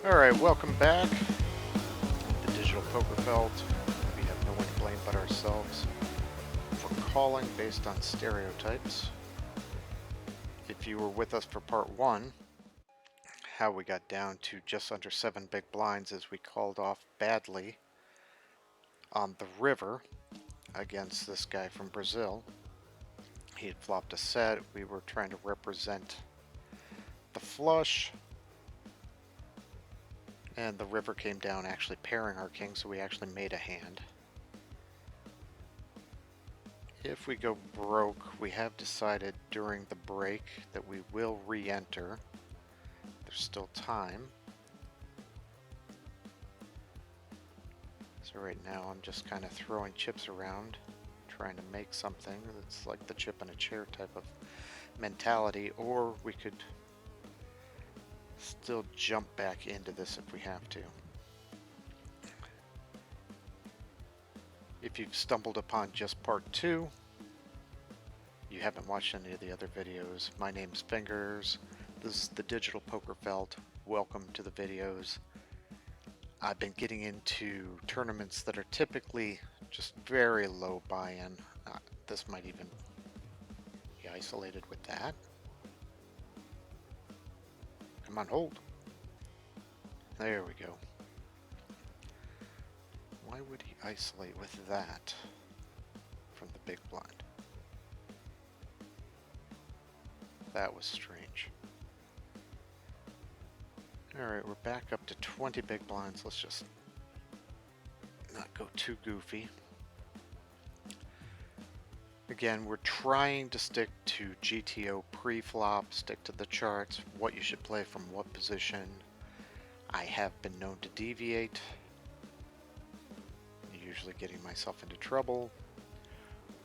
Alright, welcome back. The Digital Poker Felt. We have no one to blame but ourselves for calling based on stereotypes. If you were with us for part 1, how we got down to just under 7 big blinds as we called off badly on the river against this guy from Brazil. He had flopped a set. We were trying to represent the flush. And the river came down actually pairing our king, so we actually made a hand. If we go broke, we have decided during the break that we will re-enter. There's still time. So right now I'm just kind of throwing chips around, trying to make something that's like the chip in a chair type of mentality, or we could still jump back into this if we have to. If you've stumbled upon just part 2, you haven't watched any of the other videos. My name's Fingers. This is the Digital Poker Felt. Welcome to the videos. I've been getting into tournaments that are typically just very low buy-in. This might even be isolated with that. Come on, hold. There we go. Why would he isolate with that from the big blind? That was strange. Alright, we're back up to 20 big blinds. Let's just not go too goofy. Again, we're trying to stick to GTO pre-flop, stick to the charts, what you should play from what position. I have been known to deviate, usually getting myself into trouble,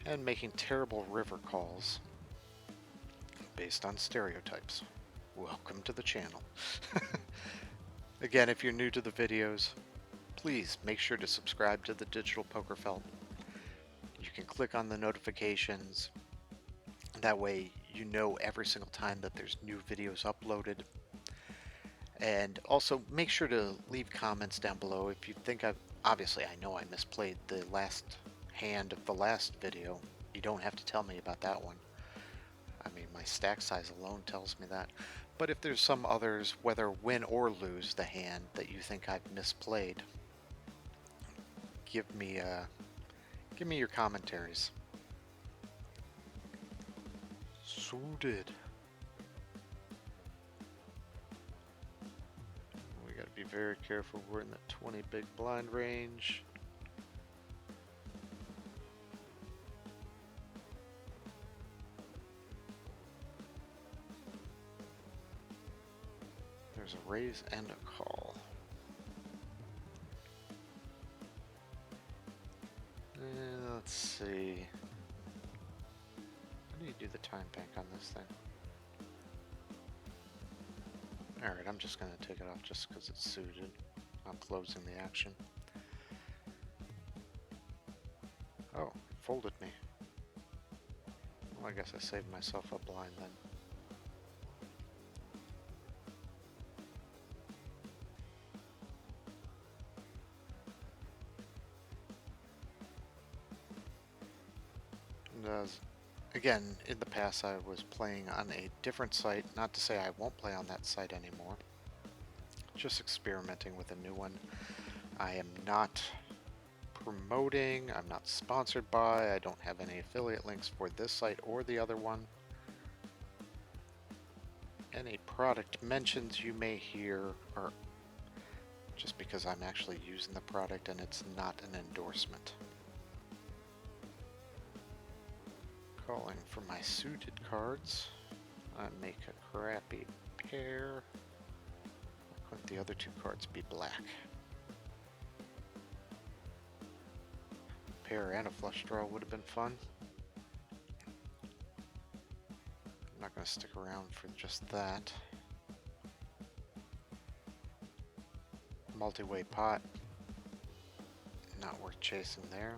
and making terrible river calls based on stereotypes. Welcome to the channel. Again, if you're new to the videos, please make sure to subscribe to the Digital Poker Felt. You can click on the notifications. That way you know every single time that there's new videos uploaded. And also make sure to leave comments down below if you think obviously I know I misplayed the last hand of the last video. You don't have to tell me about that one. I mean, my stack size alone tells me that. But if there's some others, whether win or lose the hand, that you think I've misplayed, give me your commentaries. Suited. We gotta be very careful. We're in the 20 big blind range. There's a raise and a call. Let's see. How do you do the time bank on this thing? Alright, I'm just going to take it off just because it's suited. I'm closing the action. Oh, it folded me. Well, I guess I saved myself a blind then. Again, in the past I was playing on a different site, not to say I won't play on that site anymore, just experimenting with a new one. I am not promoting, I'm not sponsored by, I don't have any affiliate links for this site or the other one. Any product mentions you may hear are just because I'm actually using the product and it's not an endorsement. Calling for my suited cards. I make a crappy pair. Why couldn't the other two cards be black? A pair and a flush draw would have been fun. I'm not going to stick around for just that. Multi-way pot. Not worth chasing there.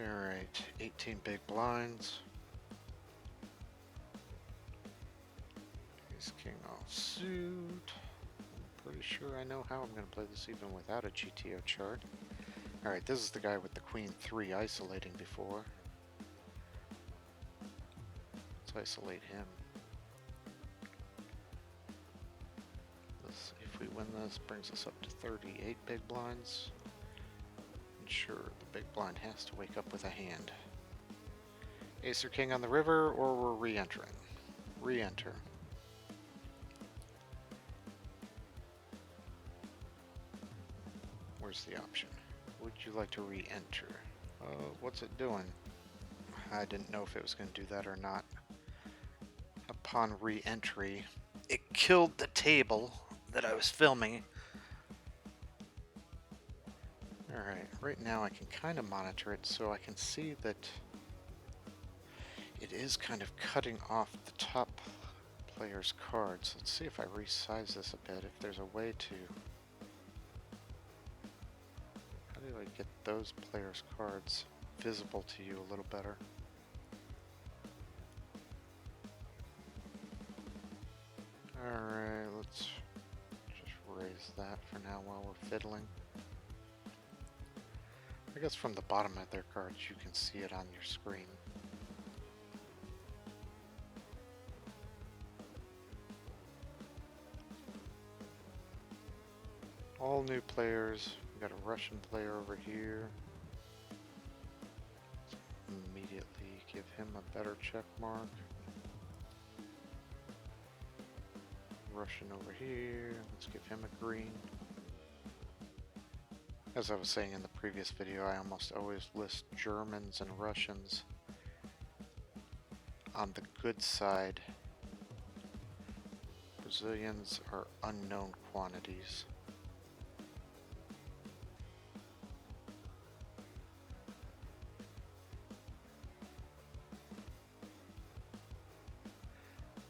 Alright, 18 big blinds. Ace King offsuit. I'm pretty sure I know how I'm going to play this even without a GTO chart. Alright, this is the guy with the Queen 3 isolating before. Let's isolate him. If we win this, brings us up to 38 big blinds. And sure, the big blind has to wake up with a hand. Ace or King on the river, or we're re-entering. Re-enter. Where's the option? Would you like to re-enter? What's it doing? I didn't know if it was going to do that or not. Upon re-entry, it killed the table that I was filming. Alright, right now I can kind of monitor it, so I can see that it is kind of cutting off the top player's cards. Let's see if I resize this a bit, if there's a way to... How do I get those players' cards visible to you a little better? Alright, let's just raise that for now while we're fiddling. I guess from the bottom of their cards you can see it on your screen. All new players. We got a Russian player over here. Let's immediately give him a better check mark. Russian over here. Let's give him a green. As I was saying in the previous video, I almost always list Germans and Russians on the good side. Brazilians are unknown quantities.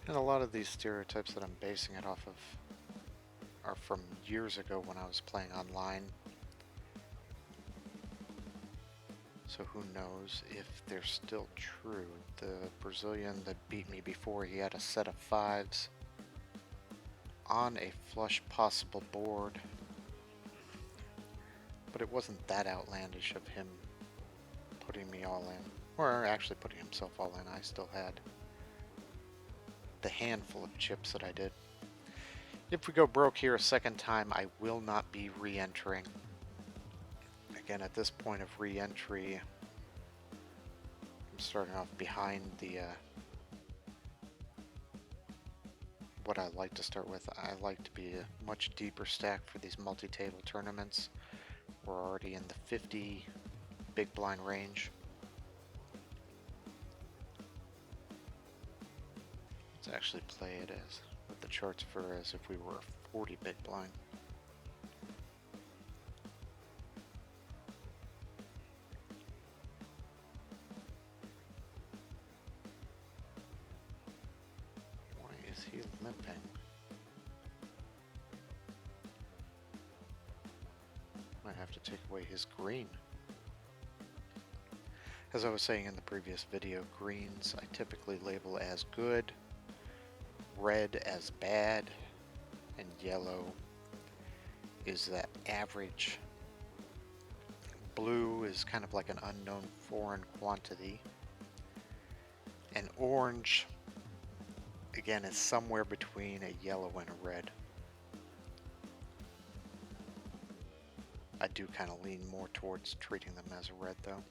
And a lot of these stereotypes that I'm basing it off of are from years ago when I was playing online. So who knows if they're still true. The Brazilian that beat me before, he had a set of 5s on a flush possible board. But it wasn't that outlandish of him putting me all in. Or actually putting himself all in. I still had the handful of chips that I did. If we go broke here a second time, I will not be re-entering. Again, at this point of re-entry, I'm starting off behind the what I like to start with. I like to be a much deeper stack for these multi-table tournaments. We're already in the 50 big blind range. Let's actually play it as with the charts for as if we were a 40 big blind. Why is he limping? Might have to take away his green. As I was saying in the previous video, greens I typically label as good, red as bad, and yellow is that average. Blue is kind of like an unknown foreign quantity. And orange, again, is somewhere between a yellow and a red. I do kind of lean more towards treating them as a red though.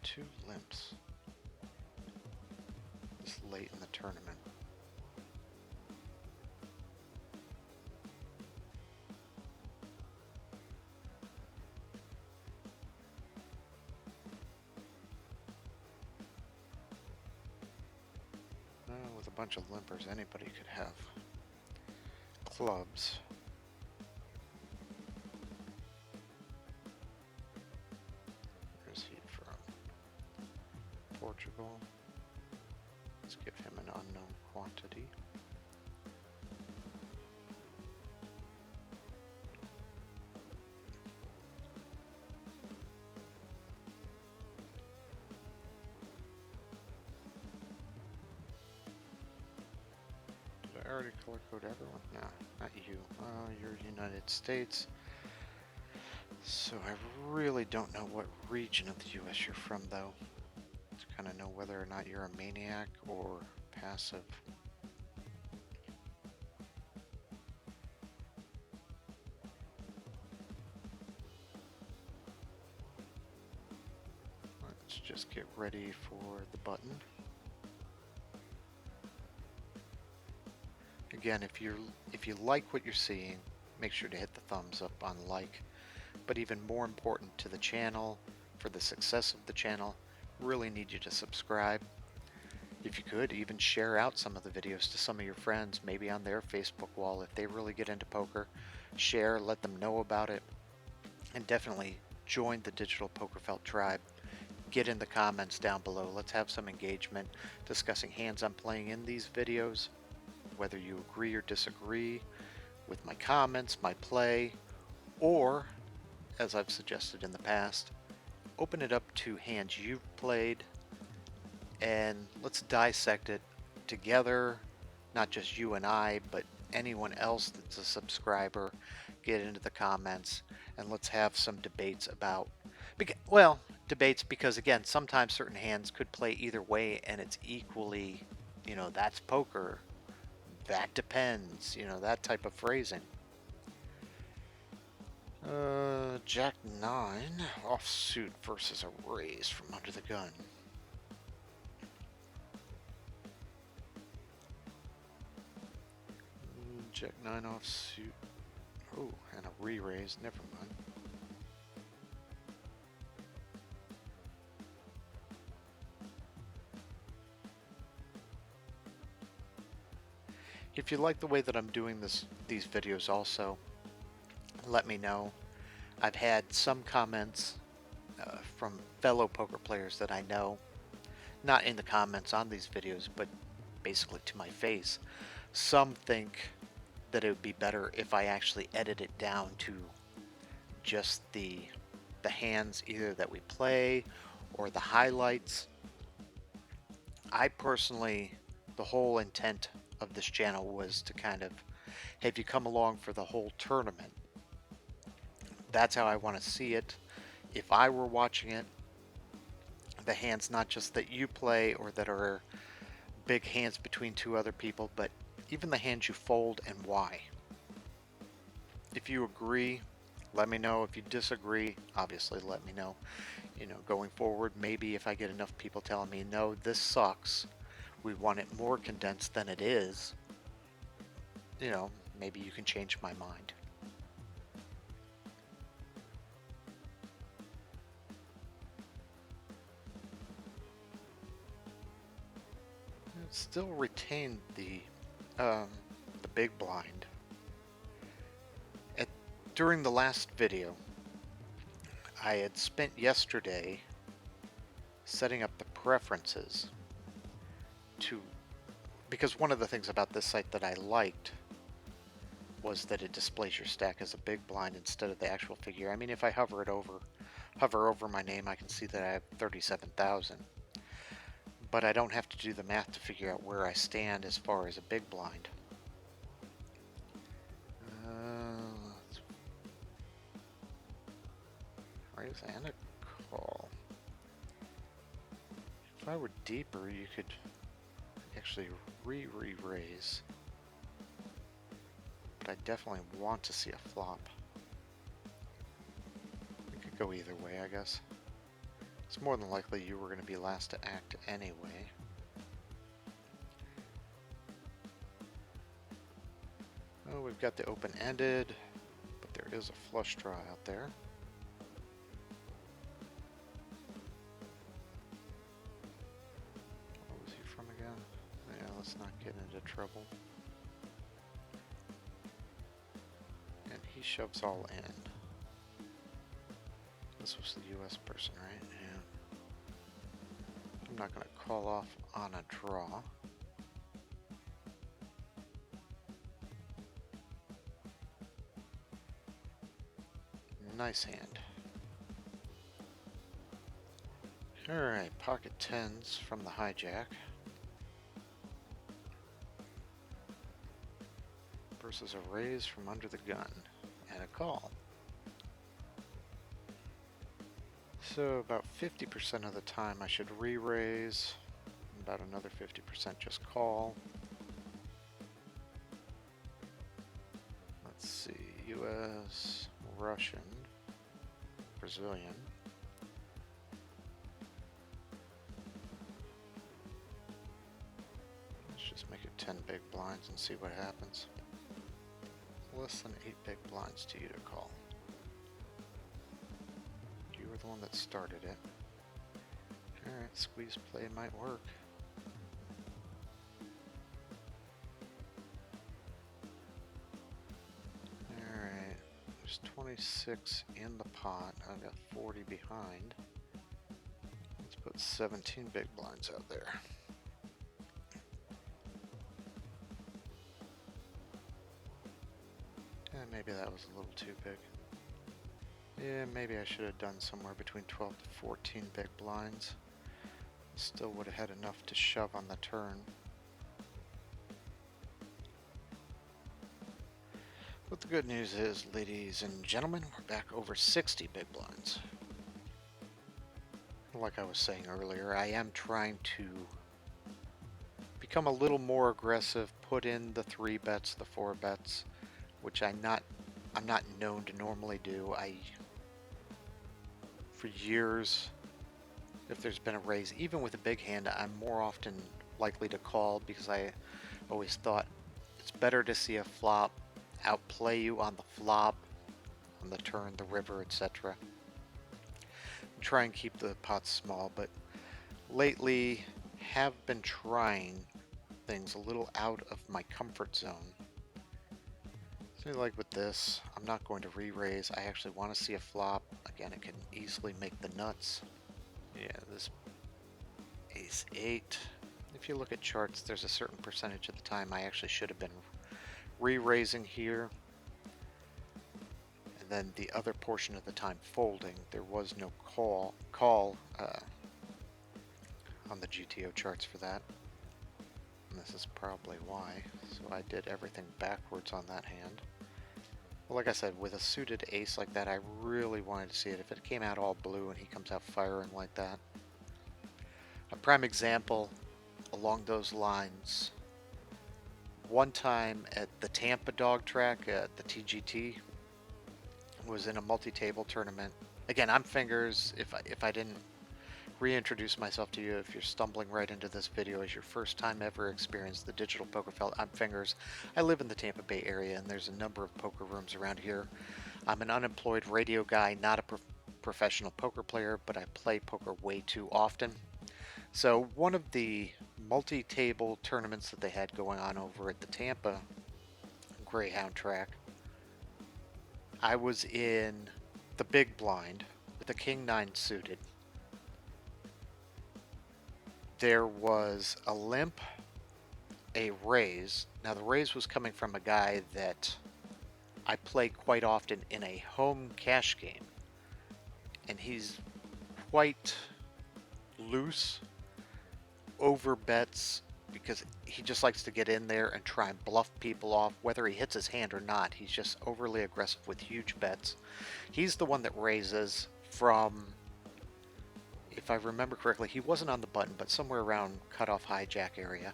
2 limps this late in the tournament. With a bunch of limpers, anybody could have clubs. Where's he from? Portugal. Let's give him an unknown quantity. already color code everyone? No, not you. You're United States. So I really don't know what region of the US you're from, though, to kind of know whether or not you're a maniac or passive. Let's just get ready for the button. Again, if you like what you're seeing, make sure to hit the thumbs up on like. But even more important to the channel, for the success of the channel, really need you to subscribe. If you could, even share out some of the videos to some of your friends, maybe on their Facebook wall. If they really get into poker, share, let them know about it, and definitely join the Digital Poker Felt tribe. Get in the comments down below. Let's have some engagement discussing hands I'm playing in these videos, whether you agree or disagree with my comments, my play, or, as I've suggested in the past, open it up to hands you've played and let's dissect it together, not just you and I, but anyone else that's a subscriber. Get into the comments and let's have some debates about, well, debates because again, sometimes certain hands could play either way and it's equally, that's poker. That depends, that type of phrasing. Jack 9, offsuit versus a raise from under the gun. Jack 9 offsuit. Oh, and a re-raise, never mind. If you like the way that I'm doing these videos also, let me know. I've had some comments from fellow poker players that I know, not in the comments on these videos, but basically to my face. Some think that it would be better if I actually edit it down to just the hands either that we play or the highlights. I personally, the whole intent of this channel was to kind of have you come along for the whole tournament. That's how I want to see it. If I were watching it, the hands not just that you play or that are big hands between two other people, but even the hands you fold and why. If you agree, let me know. If you disagree, obviously let me know. Going forward, maybe if I get enough people telling me, no, this sucks, we want it more condensed than it is, maybe you can change my mind. It still retained the big blind. During the last video, I had spent yesterday setting up the preferences because one of the things about this site that I liked was that it displays your stack as a big blind instead of the actual figure. I mean, if I hover over my name, I can see that I have 37,000. But I don't have to do the math to figure out where I stand as far as a big blind. Raise and a call. If I were deeper, you could actually re-raise. But I definitely want to see a flop. It could go either way, I guess. It's more than likely you were going to be last to act anyway. Oh, we've got the open-ended, but there is a flush draw out there. What was he from again? Yeah, let's not get into trouble. And he shoves all in. This was the US person, right? Yeah. I'm not going to call off on a draw. Nice hand. Alright, pocket tens from the hijack. forces a raise from under the gun and a call. So about 50% of the time I should re-raise, about another 50% just call. Let's see, US, Russian, Brazilian. Let's just make it 10 big blinds and see what happens. Less than 8 big blinds to you to call. You were the one that started it. Alright, squeeze play might work. Alright, there's 26 in the pot. I've got 40 behind. Let's put 17 big blinds out there. And maybe that was a little too big. Yeah, maybe I should have done somewhere between 12 to 14 big blinds. Still would have had enough to shove on the turn. But the good news is, ladies and gentlemen, we're back over 60 big blinds. Like I was saying earlier, I am trying to become a little more aggressive, put in the 3 bets, the 4 bets, which I'm not known to normally do. For years, if there's been a raise, even with a big hand, I'm more often likely to call because I always thought it's better to see a flop outplay you on the flop, on the turn, the river, etc. Try and keep the pots small, but lately have been trying things a little out of my comfort zone. So like with this, I'm not going to re-raise. I actually want to see a flop. Again, it can easily make the nuts. Yeah, this ace 8. If you look at charts, there's a certain percentage of the time I actually should have been re-raising here. And then the other portion of the time folding. There was no call on the GTO charts for that. And this is probably why. So I did everything backwards on that hand. Well, like I said, with a suited ace like that, I really wanted to see it. If it came out all blue and he comes out firing like that. A prime example along those lines. One time at the Tampa Dog Track at the TGT, was in a multi-table tournament. Again, I'm Fingers. If I didn't reintroduce myself to you, if you're stumbling right into this video as your first time ever experienced the Digital Poker Felt, I'm Fingers. I live in the Tampa Bay area, and there's a number of poker rooms around here. I'm an unemployed radio guy, not a professional poker player, but I play poker way too often. So one of the multi-table tournaments that they had going on over at the Tampa Greyhound Track, I was in the big blind with a King 9 suited. There was a limp, a raise. Now the raise was coming from a guy that I play quite often in a home cash game. And he's quite loose, over bets, because he just likes to get in there and try and bluff people off. Whether he hits his hand or not, he's just overly aggressive with huge bets. He's the one that raises from, if I remember correctly, he wasn't on the button, but somewhere around cutoff hijack area.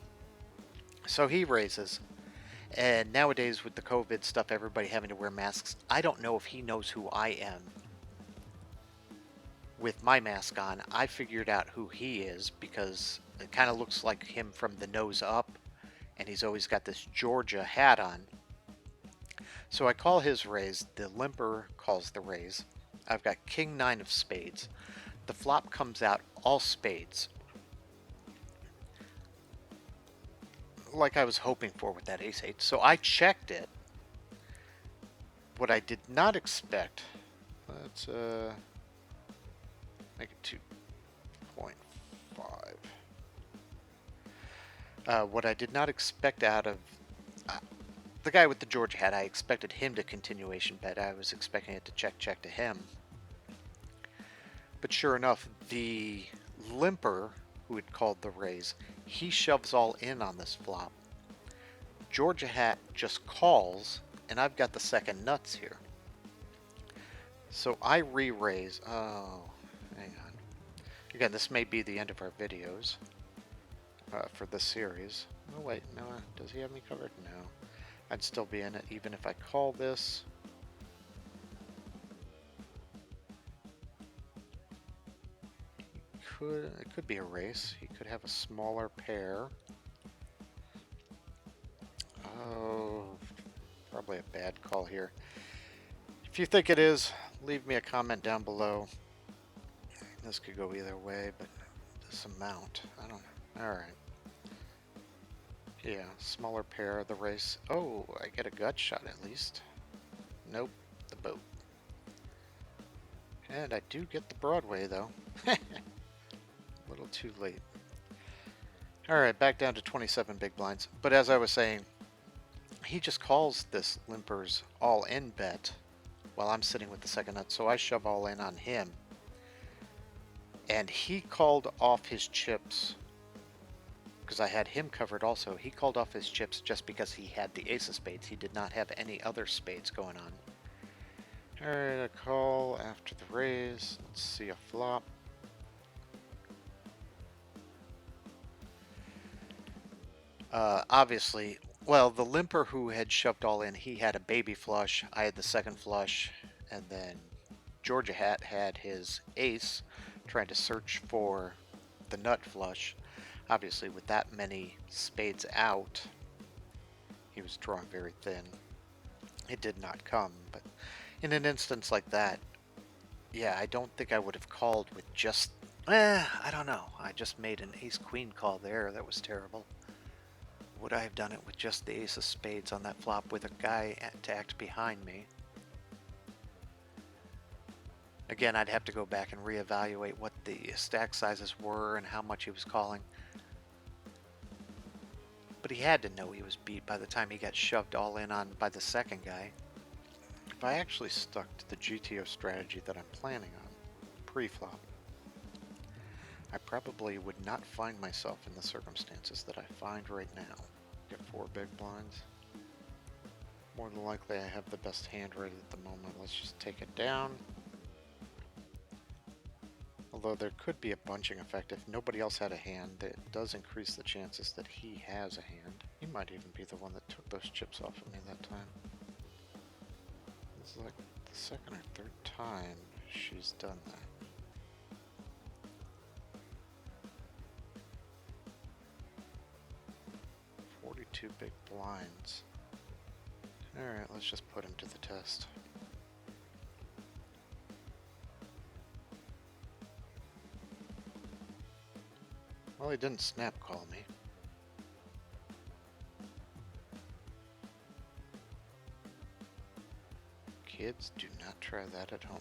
So he raises. And nowadays with the COVID stuff, everybody having to wear masks, I don't know if he knows who I am. With my mask on, I figured out who he is because it kind of looks like him from the nose up, and he's always got this Georgia hat on. So I call his raise. The limper calls the raise. I've got King 9 of spades. The flop comes out all spades, like I was hoping for with that ace 8. So I checked it. What I did not expect, let's make it 2.5. What I did not expect out of the guy with the Georgia hat, I expected him to continuation bet. I was expecting it to check to him. But sure enough, the limper, who had called the raise, he shoves all in on this flop. Georgia Hat just calls, and I've got the second nuts here. So I re-raise. Oh, hang on. Again, this may be the end of our videos for this series. Oh wait, no, does he have me covered? No. I'd still be in it even if I call this. It could be a race. He could have a smaller pair. Oh, probably a bad call here. If you think it is, leave me a comment down below. This could go either way, but this amount, I don't know. Alright. Yeah, smaller pair of the race. Oh, I get a gut shot at least. Nope, the boat. And I do get the Broadway though. A little too late. Alright, back down to 27 big blinds. But as I was saying, he just calls this limper's all-in bet while I'm sitting with the second nut, so I shove all in on him. And he called off his chips, because I had him covered also. He called off his chips just because he had the ace of spades. He did not have any other spades going on. Alright, a call after the raise. Let's see a flop. Obviously, well, the limper who had shoved all in, he had a baby flush. I had the second flush, and then Georgia Hat had his ace, trying to search for the nut flush. Obviously, with that many spades out, he was drawing very thin. It did not come, but in an instance like that, yeah, I don't think I would have called with just, I don't know. I just made an ace-queen call there. That was terrible. Would I have done it with just the ace of spades on that flop with a guy to act behind me? Again, I'd have to go back and reevaluate what the stack sizes were and how much he was calling. But he had to know he was beat by the time he got shoved all in on by the second guy. If I actually stuck to the GTO strategy that I'm planning on, pre-flop, I probably would not find myself in the circumstances that I find right now. Get 4 big blinds. More than likely I have the best hand right at the moment. Let's just take it down. Although there could be a bunching effect. If nobody else had a hand, that does increase the chances that he has a hand. He might even be the one that took those chips off of me that time. This is like the second or third time she's done that. Two big blinds. Alright, let's just put him to the test. Well, he didn't snap call me. Kids, do not try that at home.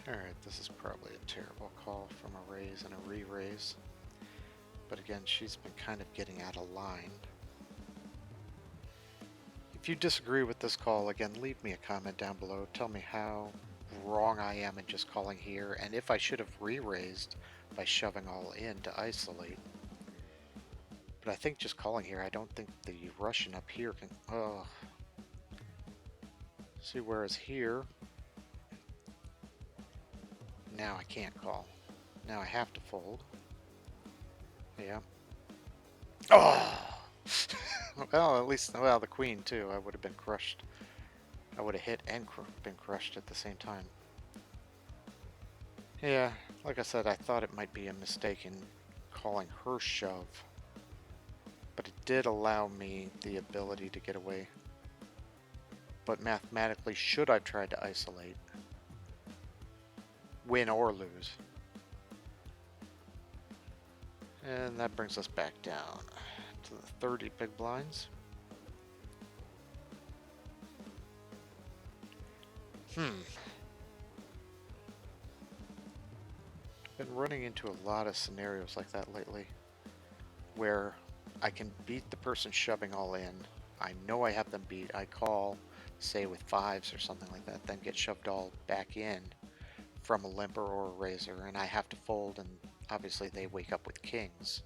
Alright, this is probably a terrible call from a raise and a re-raise. But again, she's been kind of getting out of line. If you disagree with this call, again, leave me a comment down below. Tell me how wrong I am in just calling here, and if I should have re-raised by shoving all in to isolate. But I think just calling here, I don't think the Russian up here can... Oh. See, whereas here... Now I can't call. Now I have to fold. Yeah. Oh! Well, at least, well, the queen too. I would have been crushed. I would have hit and been crushed at the same time. Yeah, like I said, I thought it might be a mistake in calling her shove. But it did allow me the ability to get away. But mathematically, should I've tried to isolate, win or lose. And that brings us back down to the 30 big blinds. Been running into a lot of scenarios like that lately, where I can beat the person shoving all in. I know I have them beat. I call, say with fives or something like that, then get shoved all back in from a limper or a raiser, and I have to fold, and obviously they wake up with kings.